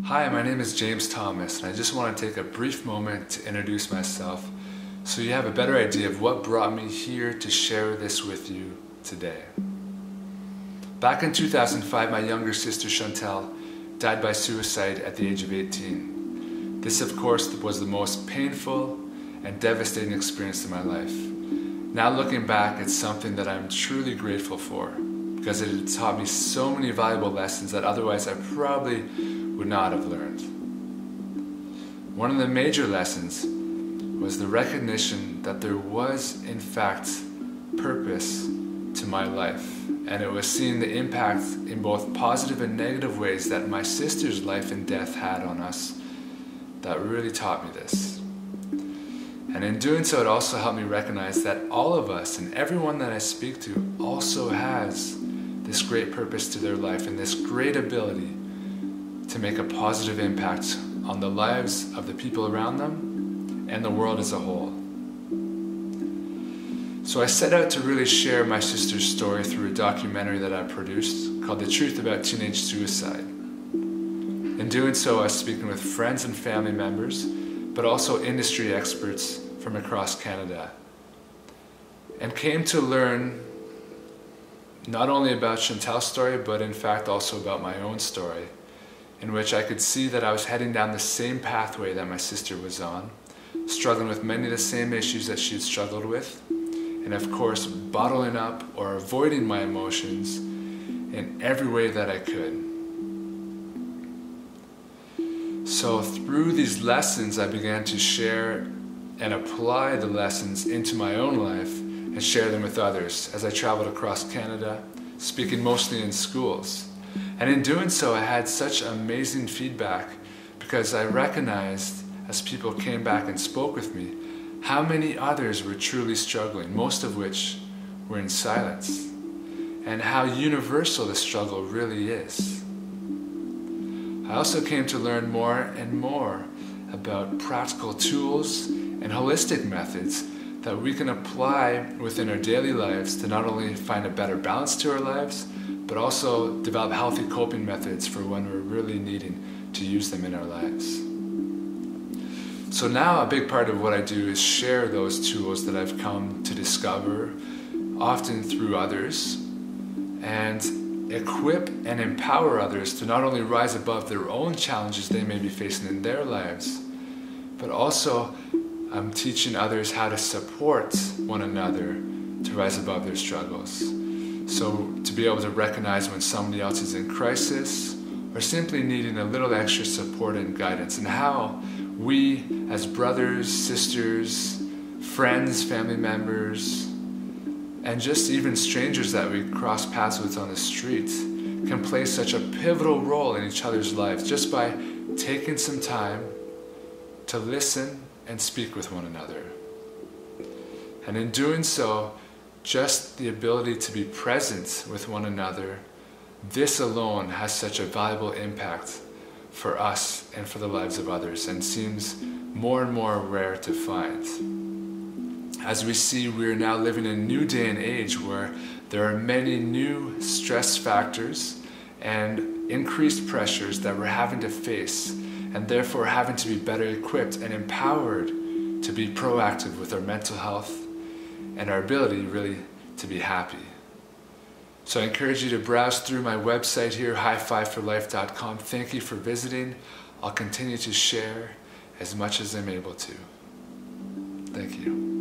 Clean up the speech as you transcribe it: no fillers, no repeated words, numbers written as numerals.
Hi, my name is James Thomas, and I just want to take a brief moment to introduce myself so you have a better idea of what brought me here to share this with you today. Back in 2005, my younger sister Chantal died by suicide at the age of 18. This, of course, was the most painful and devastating experience of my life. Now looking back, it's something that I'm truly grateful for because it had taught me so many valuable lessons that otherwise I probably would not have learned. One of the major lessons was the recognition that there was, in fact, purpose to my life, and it was seeing the impact in both positive and negative ways that my sister's life and death had on us that really taught me this. And in doing so, it also helped me recognize that all of us and everyone that I speak to also has this great purpose to their life and this great ability to make a positive impact on the lives of the people around them and the world as a whole. So I set out to really share my sister's story through a documentary that I produced called The Truth About Teenage Suicide. In doing so, I was speaking with friends and family members, but also industry experts from across Canada, and came to learn not only about Chantal's story, but in fact also about my own story, in which I could see that I was heading down the same pathway that my sister was on, struggling with many of the same issues that she had struggled with, and of course bottling up or avoiding my emotions in every way that I could. So through these lessons, I began to share and apply the lessons into my own life and share them with others as I traveled across Canada, speaking mostly in schools. And in doing so, I had such amazing feedback because I recognized, as people came back and spoke with me, how many others were truly struggling, most of which were in silence, and how universal the struggle really is. I also came to learn more and more about practical tools and holistic methods that we can apply within our daily lives to not only find a better balance to our lives, but also develop healthy coping methods for when we're really needing to use them in our lives. So now a big part of what I do is share those tools that I've come to discover, often through others, and equip and empower others to not only rise above their own challenges they may be facing in their lives, but also I'm teaching others how to support one another to rise above their struggles. So to be able to recognize when somebody else is in crisis or simply needing a little extra support and guidance, and how we as brothers, sisters, friends, family members, and just even strangers that we cross paths with on the street can play such a pivotal role in each other's lives just by taking some time to listen and speak with one another. And in doing so, just the ability to be present with one another, this alone has such a valuable impact for us and for the lives of others, and seems more and more rare to find. As we see, we are now living in a new day and age where there are many new stress factors and increased pressures that we're having to face, and therefore having to be better equipped and empowered to be proactive with our mental health and our ability really to be happy. So I encourage you to browse through my website here, highfiveforlife.com. Thank you for visiting. I'll continue to share as much as I'm able to. Thank you.